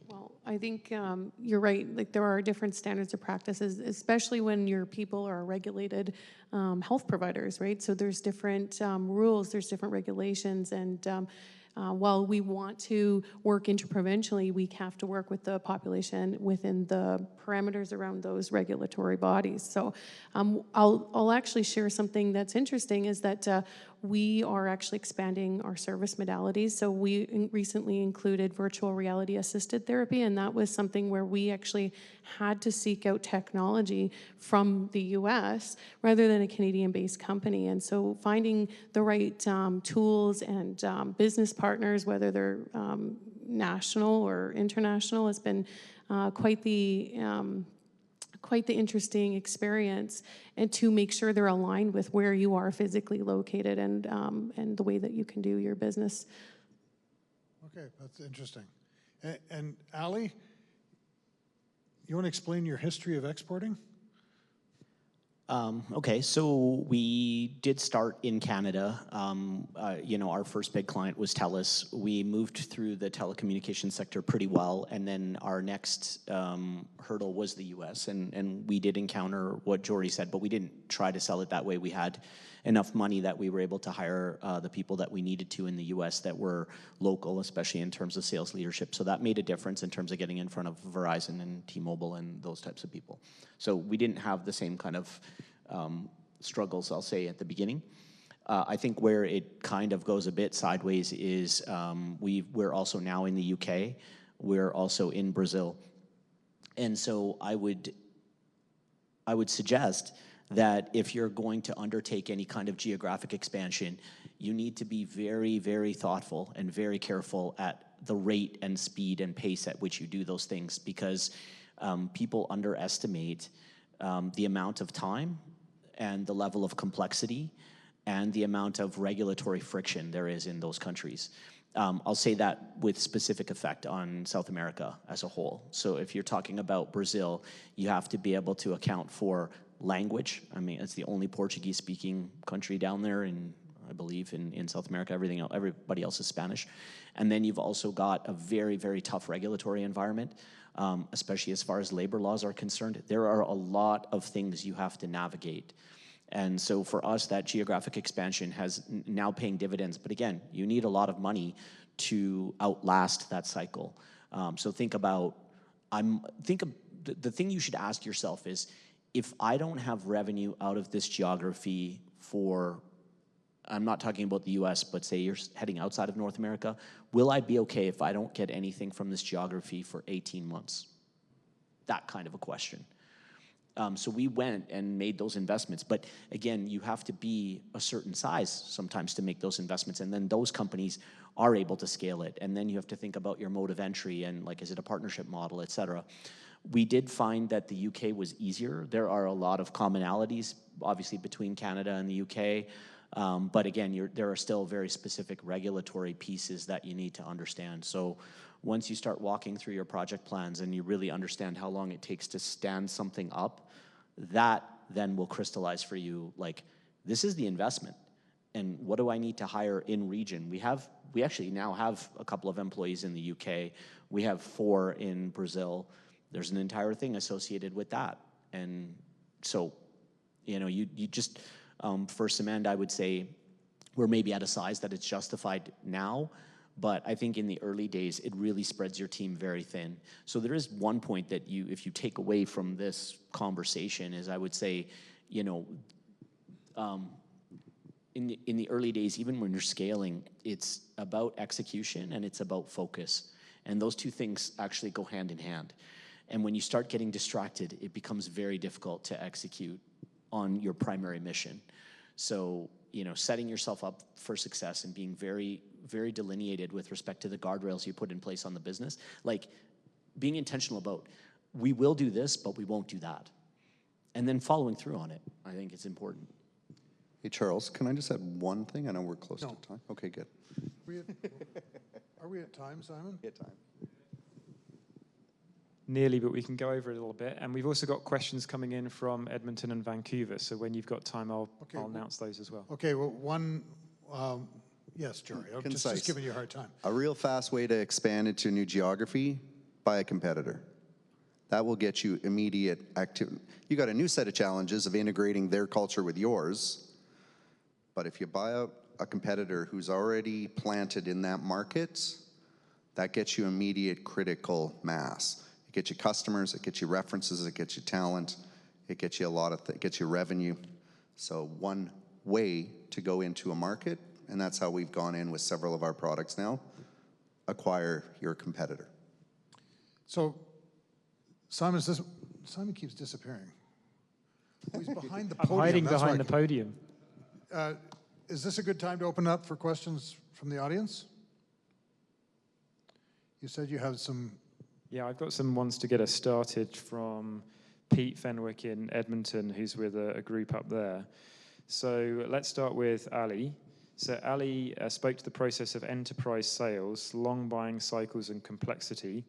Well, I think you're right. Like, there are different standards of practices, especially when your people are regulated health providers, right? So there's different rules, there's different regulations, and while we want to work interprovincially, we have to work with the population within the parameters around those regulatory bodies. So I'll actually share something that's interesting, is that we are actually expanding our service modalities. So we recently included virtual reality assisted therapy, and that was something where we actually had to seek out technology from the US rather than a Canadian-based company. And so finding the right tools and business partners, whether they're national or international, has been quite the interesting experience, and to make sure they're aligned with where you are physically located and the way that you can do your business. Okay, that's interesting. And Ali, You want to explain your history of exporting? Okay, so we did start in Canada. Our first big client was TELUS. We moved through the telecommunications sector pretty well, and then our next hurdle was the US, and we did encounter what Jory said, but we didn't try to sell it that way. We had enough money that we were able to hire the people that we needed to in the US that were local, especially in terms of sales leadership. So that made a difference in terms of getting in front of Verizon and T-Mobile and those types of people. So we didn't have the same kind of struggles, I'll say, at the beginning. I think where it kind of goes a bit sideways is we're also now in the UK. We're also in Brazil. And so I would suggest that if you're going to undertake any kind of geographic expansion, you need to be very, very thoughtful and very careful at the rate and speed and pace at which you do those things, because people underestimate the amount of time and the level of complexity and the amount of regulatory friction there is in those countries. I'll say that with specific effect on South America as a whole. So if you're talking about Brazil, you have to be able to account for language. I mean, it's the only Portuguese-speaking country down there, and I believe in South America, everybody else is Spanish. And then you've also got a very, very tough regulatory environment, especially as far as labor laws are concerned. There are a lot of things you have to navigate. And so for us, that geographic expansion has now paying dividends. But again, you need a lot of money to outlast that cycle. So think about, the thing you should ask yourself is, if I don't have revenue out of this geography for, I'm not talking about the US, but say you're heading outside of North America, will I be okay if I don't get anything from this geography for 18 months? That kind of a question. So we went and made those investments. But again, you have to be a certain size sometimes to make those investments. And then those companies are able to scale it. And then you have to think about your mode of entry and, like, is it a partnership model, et cetera. We did find that the UK was easier. There are a lot of commonalities, obviously, between Canada and the UK. But again, there are still very specific regulatory pieces that you need to understand. So once you start walking through your project plans and you really understand how long it takes to stand something up, that then will crystallize for you, like, this is the investment. And what do I need to hire in region? We actually now have a couple of employees in the UK. We have 4 in Brazil. There's an entire thing associated with that. And so, you just, for Symend, I would say we're maybe at a size that it's justified now, but I think in the early days, it really spreads your team very thin. So there is one point that if you take away from this conversation is, I would say, in the early days, even when you're scaling, it's about execution and it's about focus. And those two things actually go hand in hand. And when you start getting distracted, it becomes very difficult to execute on your primary mission. So, setting yourself up for success and being very, very delineated with respect to the guardrails you put in place on the business, like being intentional about, we will do this, but we won't do that. And then following through on it, I think it's important. Hey, Charles, can I just add one thing? I know we're close to time. Okay, good. Are we at time, Simon? At time. Nearly, but we can go over it a little bit. And we've also got questions coming in from Edmonton and Vancouver. So when you've got time, I'll announce those as well. Okay, well, yes, Jory, I'm just giving you a hard time. A real fast way to expand into a new geography, buy a competitor. That will get you immediate activity. You got a new set of challenges of integrating their culture with yours. But if you buy a competitor who's already planted in that market, that gets you immediate critical mass. It gets you customers, it gets you references, it gets you talent, it gets you it gets you revenue. So one way to go into a market, and that's how we've gone in with several of our products now, acquire your competitor. So Simon keeps disappearing. He's behind the podium. I'm hiding behind the podium. Is this a good time to open up for questions from the audience? You said you have some... Yeah, I've got some ones to get us started from Pete Fenwick in Edmonton, who's with a group up there. So let's start with Ali. So Ali spoke to the process of enterprise sales, long buying cycles and complexity.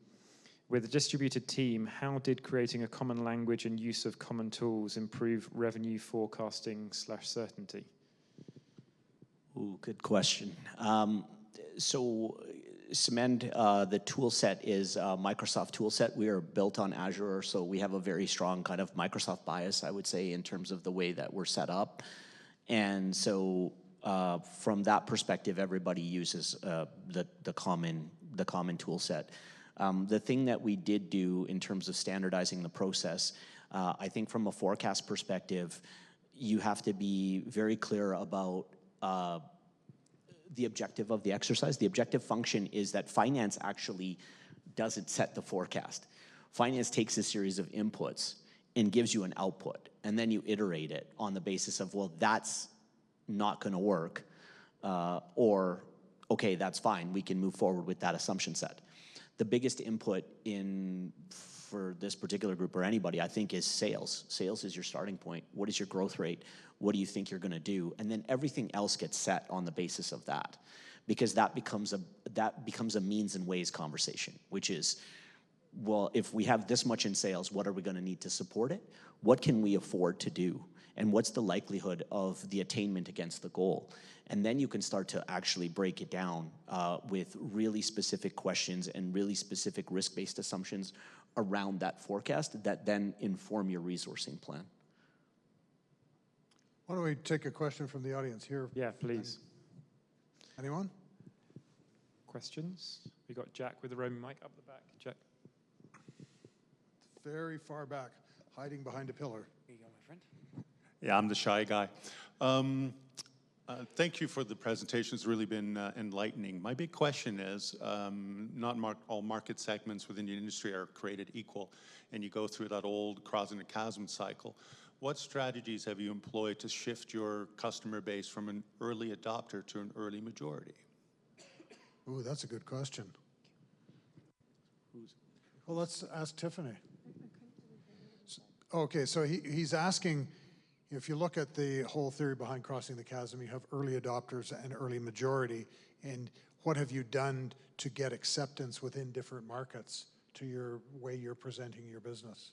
With a distributed team, how did creating a common language and use of common tools improve revenue forecasting / certainty? Ooh, good question. So Symend, the tool set is a Microsoft tool set. We are built on Azure, so we have a very strong kind of Microsoft bias, I would say, in terms of the way that we're set up. And so from that perspective, everybody uses the common tool set. The thing that we did do in terms of standardizing the process, I think from a forecast perspective, you have to be very clear about the objective of the exercise. The objective function is that finance actually doesn't set the forecast. Finance takes a series of inputs and gives you an output, and then you iterate it on the basis of, well, that's not going to work, or, okay, that's fine, we can move forward with that assumption set. The biggest input for this particular group or anybody, I think, is sales. Sales is your starting point. What is your growth rate? What do you think you're going to do? And then everything else gets set on the basis of that, because that becomes a means and ways conversation, which is, well, if we have this much in sales, what are we going to need to support it? What can we afford to do? And what's the likelihood of the attainment against the goal? And then you can start to actually break it down with really specific questions and really specific risk-based assumptions around that forecast that then inform your resourcing plan. Why don't we take a question from the audience here? Yeah, please. Anyone? Questions? We got Jack with the roaming mic up the back. Jack. Very far back, hiding behind a pillar. Here you go, my friend. Yeah, I'm the shy guy. Thank you for the presentation. It's really been enlightening. My big question is, not all market segments within the industry are created equal, and you go through that old crossing the chasm cycle. What strategies have you employed to shift your customer base from an early adopter to an early majority? Ooh, that's a good question. Well, let's ask Tiffany. Okay, so he's asking, if you look at the whole theory behind crossing the chasm, you have early adopters and early majority, and what have you done to get acceptance within different markets to your way you're presenting your business?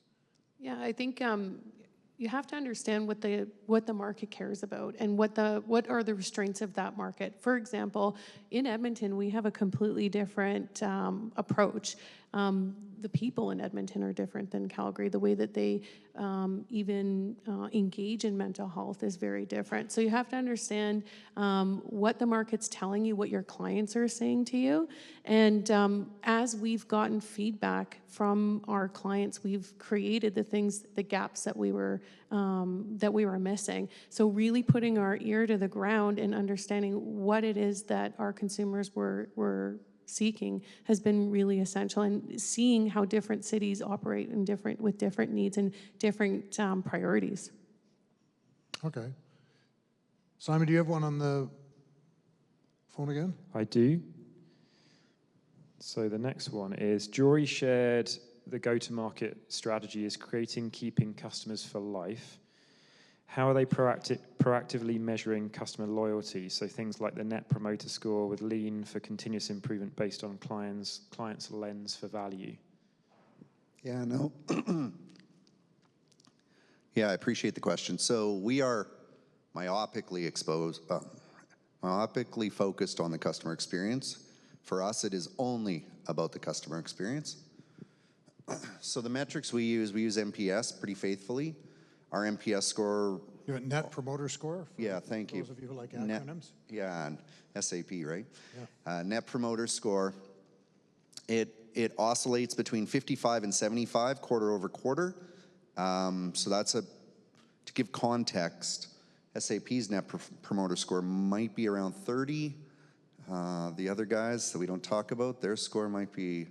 Yeah, I think you have to understand what the market cares about and what are the restraints of that market. For example, in Edmonton, we have a completely different approach. The people in Edmonton are different than Calgary. The way that they even engage in mental health is very different. So you have to understand what the market's telling you, what your clients are saying to you. And as we've gotten feedback from our clients, we've created the gaps that we were missing. So really putting our ear to the ground and understanding what it is that our consumers were seeking has been really essential, and seeing how different cities operate with different needs and different priorities. Okay. Simon, do you have one on the phone again? I do. So the next one is, Jory shared the go-to-market strategy is keeping customers for life. How are they proactively measuring customer loyalty? So things like the Net Promoter Score with Lean for continuous improvement based on clients' lens for value. Yeah, no. Yeah, I appreciate the question. So we are myopically focused on the customer experience. For us, it is only about the customer experience. So the metrics we use NPS pretty faithfully. Our NPS score... You have a Net Promoter Score? Yeah, thank you. Those of you who like acronyms? Yeah, and SAP, right? Yeah. Net Promoter Score, it oscillates between 55 and 75 quarter over quarter. So that's to give context, SAP's Net Promoter Score might be around 30. The other guys that we don't talk about, their score might be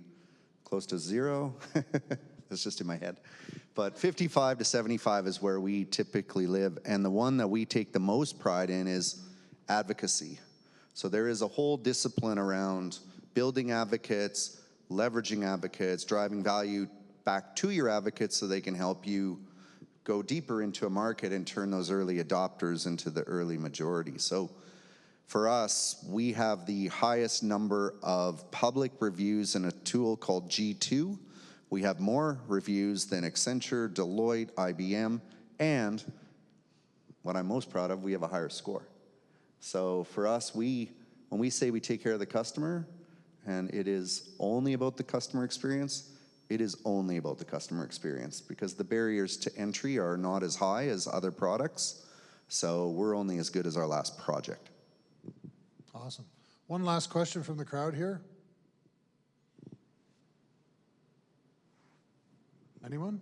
close to 0. That's just in my head. But 55 to 75 is where we typically live. And the one that we take the most pride in is advocacy. So there is a whole discipline around building advocates, leveraging advocates, driving value back to your advocates so they can help you go deeper into a market and turn those early adopters into the early majority. So for us, we have the highest number of public reviews in a tool called G2, We have more reviews than Accenture, Deloitte, IBM, and what I'm most proud of, we have a higher score. So for us, when we say we take care of the customer, and it is only about the customer experience, it is only about the customer experience, because the barriers to entry are not as high as other products, so we're only as good as our last project. Awesome. One last question from the crowd here. Anyone?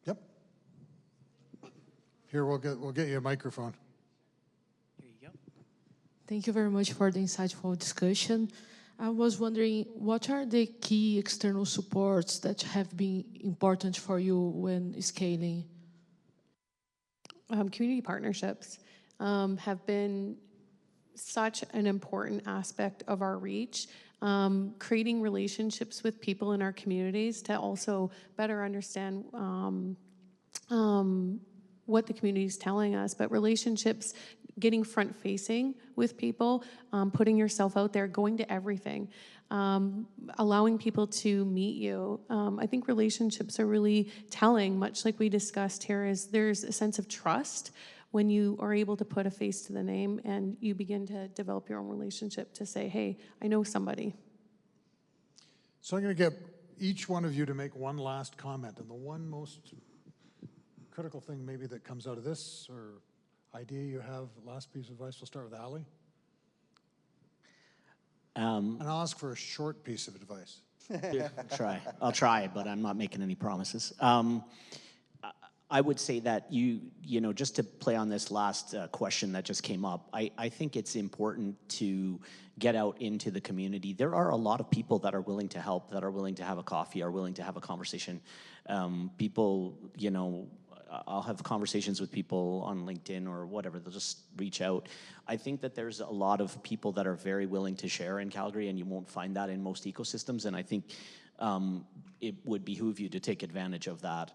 Yep. Here, we'll get you a microphone. Here you go. Thank you very much for the insightful discussion. I was wondering, what are the key external supports that have been important for you when scaling? Community partnerships have been such an important aspect of our reach. Creating relationships with people in our communities to also better understand what the community is telling us, but relationships, getting front-facing with people, putting yourself out there, going to everything, allowing people to meet you. I think relationships are really telling, much like we discussed here, is there's a sense of trust when you are able to put a face to the name and you begin to develop your own relationship to say, hey, I know somebody. So I'm going to get each one of you to make one last comment, and the one most critical thing maybe that comes out of this or idea you have, last piece of advice. We'll start with Ali. And I'll ask for a short piece of advice. I'll try, but I'm not making any promises. I would say that you know, just to play on this last question that just came up, I think it's important to get out into the community. There are a lot of people that are willing to help, that are willing to have a coffee, are willing to have a conversation. People, you know, I'll have conversations with people on LinkedIn or whatever, they'll just reach out. I think that there's a lot of people that are very willing to share in Calgary, and you won't find that in most ecosystems, and I think it would behoove you to take advantage of that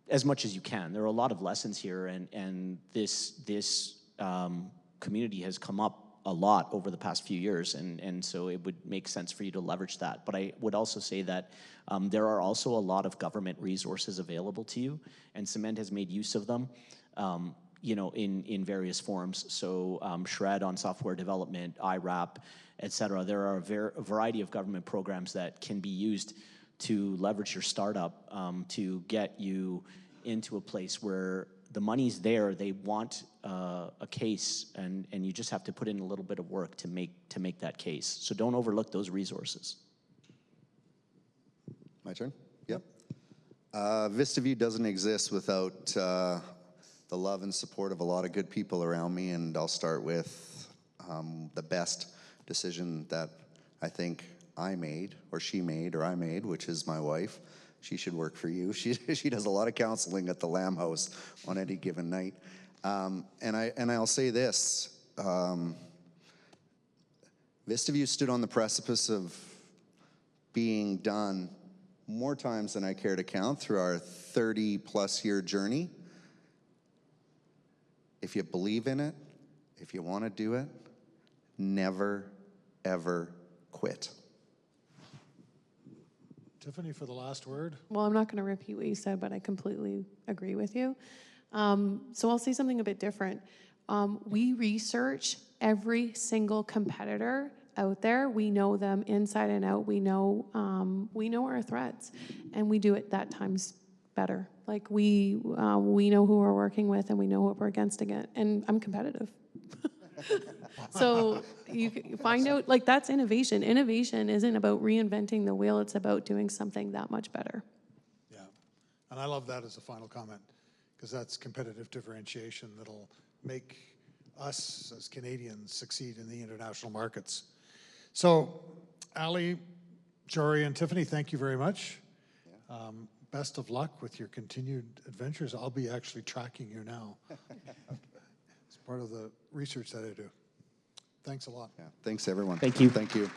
as much as you can. There are a lot of lessons here, and this community has come up a lot over the past few years, and so it would make sense for you to leverage that. But I would also say that there are also a lot of government resources available to you, and Symend has made use of them, you know, in various forms. So Shred on software development, IRAP, et cetera. There are a variety of government programs that can be used to leverage your startup to get you into a place where the money's there, they want a case, and you just have to put in a little bit of work to make that case. So don't overlook those resources. My turn? Yep. VistaVu doesn't exist without the love and support of a lot of good people around me, and I'll start with the best decision that I think I made, or she made, or I made, which is my wife. She should work for you. She does a lot of counseling at the Lamb House on any given night. And I'll say this, VistaVu stood on the precipice of being done more times than I care to count through our 30-plus year journey. If you believe in it, if you want to do it, never, ever quit. Tiffany, for the last word. Well, I'm not going to repeat what you said, but I completely agree with you. So I'll say something a bit different. We research every single competitor out there. We know them inside and out. We know our threats, and we do it that times better. Like we know who we're working with, and we know what we're against again. And I'm competitive. So you find out, like, that's innovation. Innovation isn't about reinventing the wheel. It's about doing something that much better. Yeah, and I love that as a final comment, because that's competitive differentiation that'll make us as Canadians succeed in the international markets. So, Ali, Jory, and Tiffany, thank you very much. Yeah. Best of luck with your continued adventures. I'll be actually tracking you now. It's part of the research that I do. Thanks a lot. Yeah, thanks everyone. Thank you. Thank you.